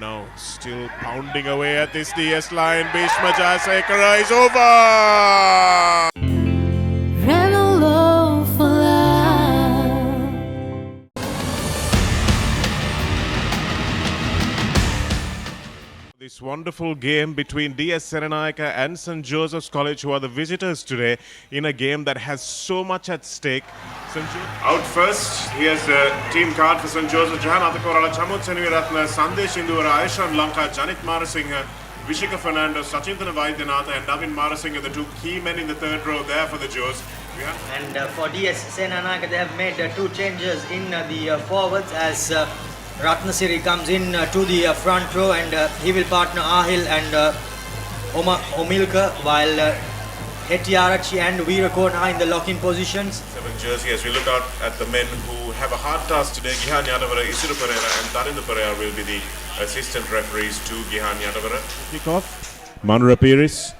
now still pounding away at this DS line. Bhishma Jayasekara is over! Revello for love. This wonderful game between D.S Senanayake and St. Joseph's College, who are the visitors today, in a game that has so much at stake. Out first, here's the team card for St. Joseph. Jahan Atakorala, Chamut Seniviratna, Sandesh Indura, Aishan Lanka, Janit Marasinghe, Vishika Fernando, Sachintana Vaidyanatha and Navin Marasinghe, the two key men in the third row there for the Joes. And for D.S Senanayake, they have made two changes in the forwards as Ratnasiri comes in to the front row, and he will partner Ahil and Omilka, while Hetiarachi and Veerakon are in the lock-in positions. 7 jersey as we look out at the men who have a hard task today. Gihan Yadavara, Isiru Pereira and Tarindu Pereira will be the assistant referees to Gihan Yadavara. Kick-off. Manura Piris,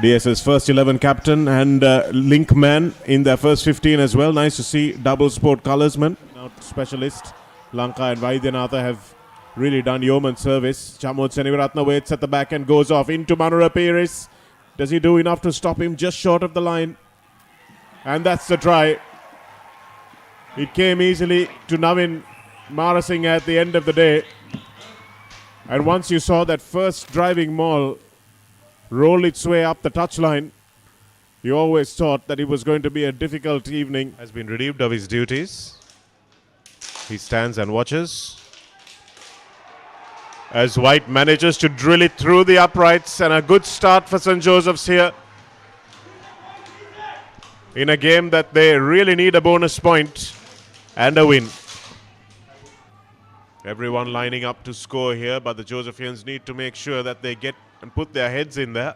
DS's first 11 captain and link man in their first 15 as well. Nice to see double sport colorsman. Now specialist Lanka and Vaidyanatha have really done yeoman service. Chamod Seniviratna waits at the back and goes off into Manura Piris. Does he do enough to stop him just short of the line? And that's the try. It came easily to Navin Marasinghe at the end of the day. And once you saw that first driving maul roll its way up the touchline, you always thought that it was going to be a difficult evening. Has been relieved of his duties. He stands and watches as White manages to drill it through the uprights, and a good start for St. Joseph's here in a game that they really need a bonus point and a win. Everyone lining up to score here, but the Josephians need to make sure that they get and put their heads in there.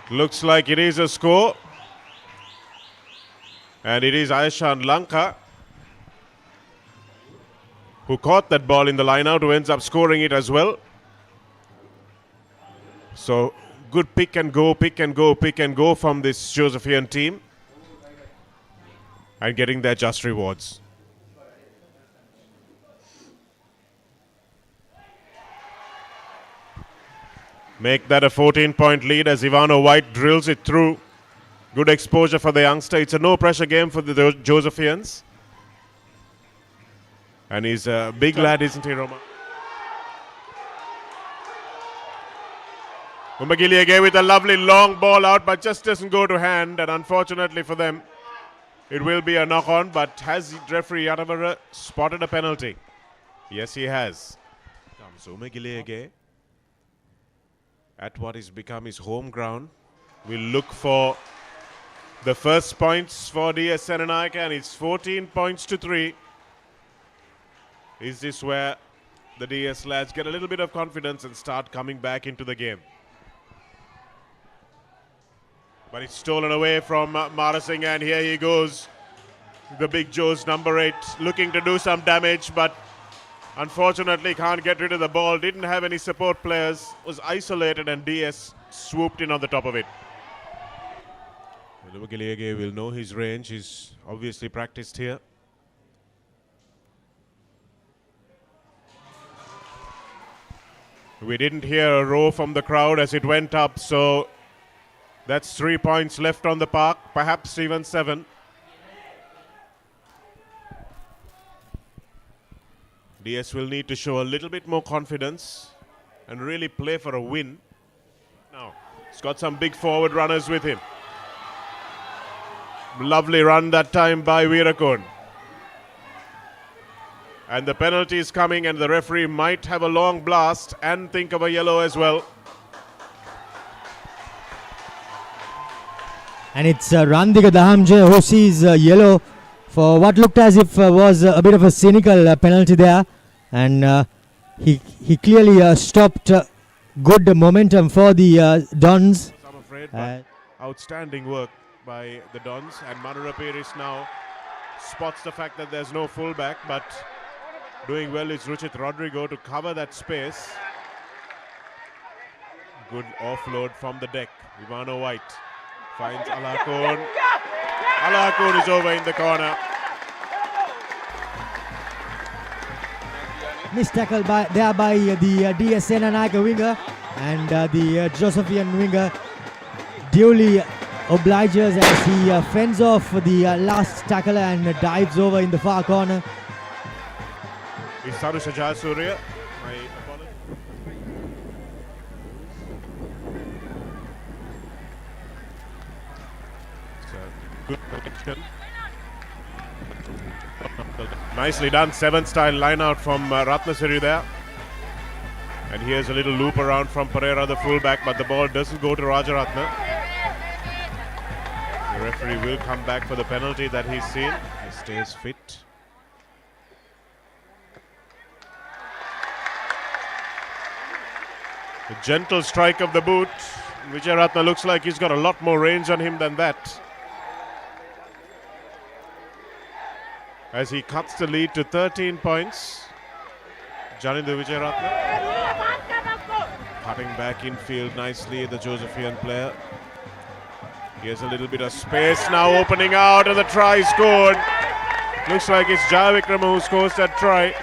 It looks like it is a score. And it is Aishan Lanka who caught that ball in the line-out, who ends up scoring it as well. So good pick and go from this Josephian team, and getting their just rewards. Make that a 14-point lead as Ivano White drills it through. Good exposure for the youngster. It's a no-pressure game for the Josephians. And he's a big lad, isn't he, Roma? Umagiliage with a lovely long ball out, but just doesn't go to hand. And unfortunately for them, it will be a knock-on. But has referee Yadavara spotted a penalty? Yes, he has. Comes Umagiliage at what has become his home ground. We'll look for the first points for D.S Senanayake, and it's 14 points to 3. Is this where the DS lads get a little bit of confidence and start coming back into the game? But it's stolen away from Marasinghe, and here he goes. The big Joe's number 8 looking to do some damage, but unfortunately can't get rid of the ball. Didn't have any support players. Was isolated, and DS swooped in on the top of it. Lumagiliage will know his range. He's obviously practiced here. We didn't hear a roar from the crowd as it went up, so that's 3 points left on the park, perhaps even 7. DS will need to show a little bit more confidence and really play for a win. Now, he's got some big forward runners with him. Lovely run that time by Veerakon. And the penalty is coming, and the referee might have a long blast and think of a yellow as well. And it's Randika Dahamje who sees yellow for what looked as if was a bit of a cynical penalty there. And he clearly stopped good momentum for the Dons. I'm afraid, but outstanding work by the Dons, and Manura Piris now spots the fact that there's no fullback, but doing well is Ruchit Rodrigo to cover that space. Good offload from the deck. Ivano White finds Alakon. Alakon is over in the corner. missed tackle by the D.S Senanayake winger, and the Josephian winger duly obliges as he fends off the last tackler and dives over in the far corner. Is Sarusha Jayasuriya. My apologies. It's a good connection. Nicely done, 7th style line out from Ratnasiri there. And here's a little loop around from Pereira, the fullback, but the ball doesn't go to Rajaratna. The referee will come back for the penalty that he's seen. He stays fit. The gentle strike of the boot. Vijayaratna looks like he's got a lot more range on him than that, as he cuts the lead to 13 points. Janindu Vijayaratna cutting back infield nicely, the Josephian player. Here's a little bit of space now, opening out, and the try scored. Looks like it's Jayavikrama who scores that try.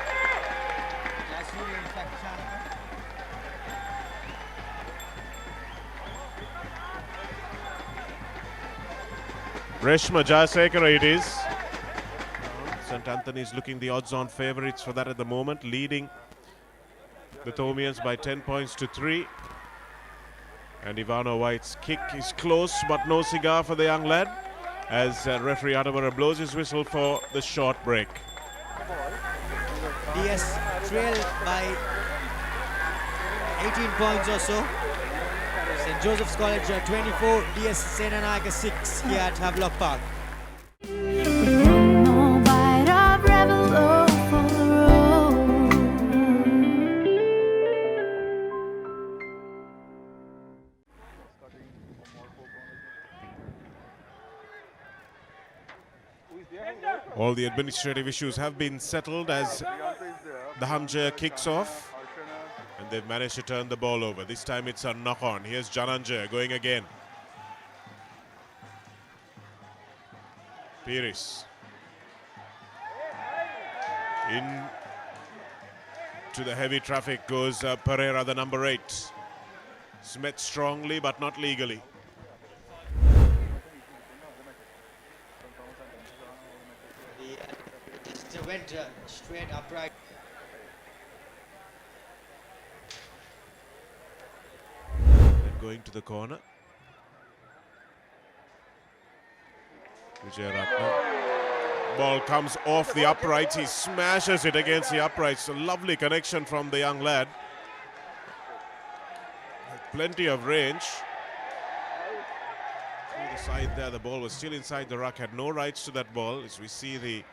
Reshma Jayasekara it is. St. Anthony's looking the odds-on favourites for that at the moment, leading the Thomians by 10 points to 3. And Ivano White's kick is close, but no cigar for the young lad, as referee Adamara blows his whistle for the short break. DS trail by 18 points or so. St. Joseph's College 24, D.S Senanayake 6 here at Havelock Park. One more bite of Revello for the road. All the administrative issues have been settled as the Hamjaya kicks off. And they've managed to turn the ball over. This time it's a knock-on. Here's Jananjaya going again. Piris. In to the heavy traffic goes Pereira, the number 8. Met strongly but not legally. Just went straight upright. Going to the corner. Vijayaratna. Ball comes off the uprights. He smashes it against the uprights. A lovely connection from the young lad. Plenty of range. Through the side there, the ball was still inside the ruck. Had no rights to that ball, as we see the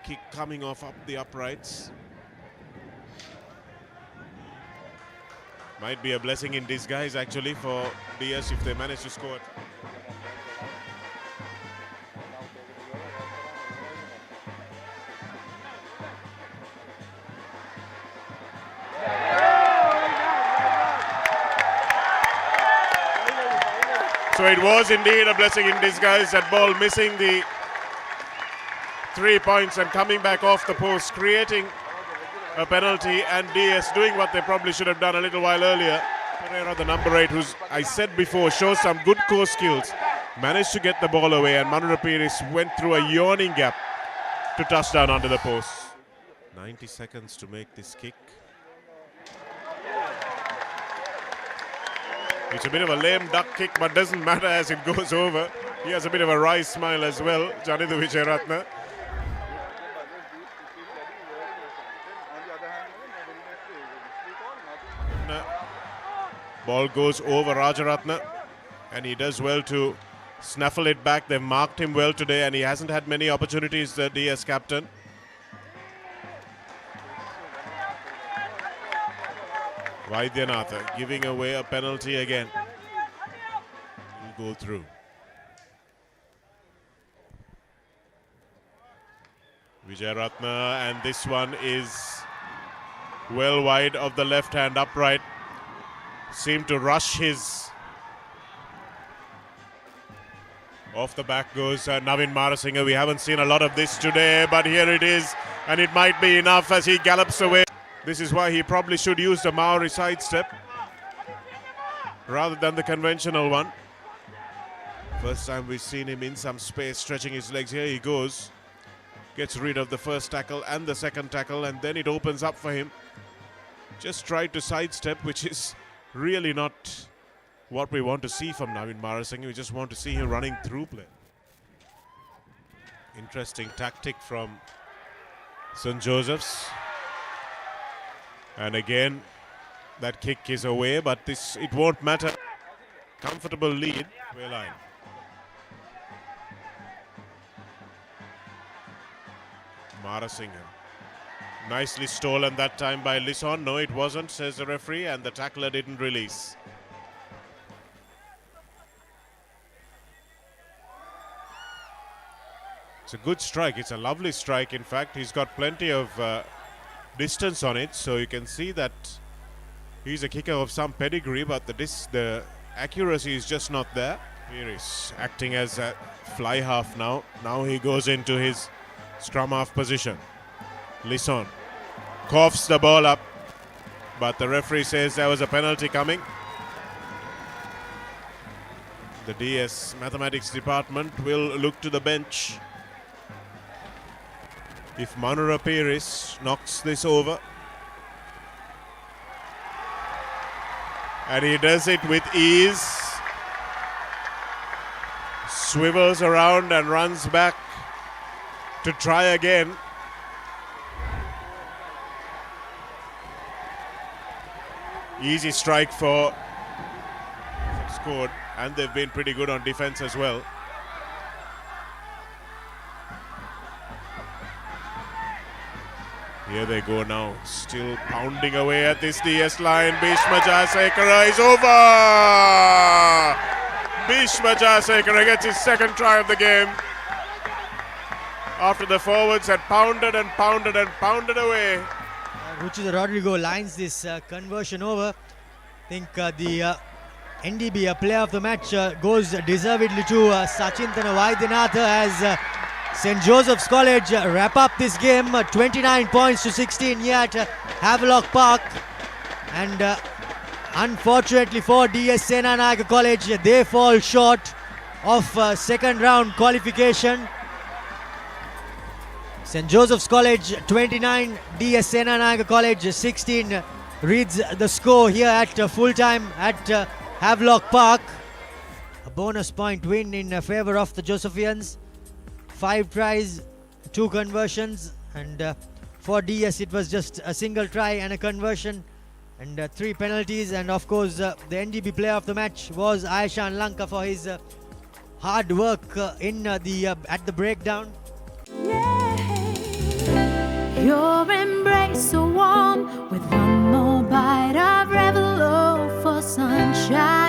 kick coming off up the uprights. Might be a blessing in disguise actually for DS if they manage to score it. So it was indeed a blessing in disguise, that ball missing the 3 points and coming back off the post, creating a penalty, and DS doing what they probably should have done a little while earlier. Pereira, the number 8, who's, I said before, shows some good core skills, managed to get the ball away, and Manura Piris went through a yawning gap to touchdown under the post. 90 seconds to make this kick. It's a bit of a lame duck kick, but doesn't matter as it goes over. He has a bit of a wry smile as well, Janindu Vijayaratna. Ball goes over Rajaratna, and he does well to snaffle it back. They've marked him well today, and he hasn't had many opportunities, the DS captain. Vaidyanatha giving away a penalty again. He'll go through. Vijayaratna, and this one is well wide of the left hand upright. Seemed to rush his. Off the back goes Navin Marasinghe. We haven't seen a lot of this today, but here it is, and it might be enough as he gallops away. This is why he probably should use the Maori sidestep rather than the conventional one. First time we've seen him in some space, stretching his legs. Here he goes. Gets rid of the first tackle and the second tackle, and then it opens up for him. Just tried to sidestep, which is really not what we want to see from Navin Marasinghe. We just want to see him running through play. Interesting tactic from St. Joseph's. And again, that kick is away, but it won't matter. Comfortable lead, Wayline. Marasinghe. Nicely stolen that time by Lisson. No, it wasn't, says the referee, and the tackler didn't release. It's a good strike. It's a lovely strike. In fact, he's got plenty of distance on it, so you can see that he's a kicker of some pedigree, but the accuracy is just not there. Here he's acting as a fly half now. Now he goes into his scrum half position. Lisson coughs the ball up, but the referee says there was a penalty coming. The DS Mathematics department will look to the bench. If Manura Pires knocks this over, and he does it with ease, swivels around and runs back to try again. Easy strike for scored, and they've been pretty good on defense as well. Here they go now, still pounding away at this DS line. Bhishma Jayasekara is over! Bhishma Jayasekara gets his second try of the game after the forwards had pounded and pounded and pounded away. Ruchita Rodrigo lines this conversion over. I think the NDB player of the match goes deservedly to Sachintana Vaidyanatha as St. Joseph's College wrap up this game 29 points to 16 here at Havelock Park. And unfortunately for D.S Senanayake College, they fall short of second round qualification. St. Joseph's College 29, D.S Senanayake College 16 reads the score here at full time at Havelock Park. A bonus point win in favor of the Josephians. 5 tries, 2 conversions, and for DS it was just a single try and a conversion, and 3 penalties. And of course the NDB player of the match was Aishan Lanka for his hard work in at the breakdown. Your embrace so warm, with one more bite of Revello for sunshine.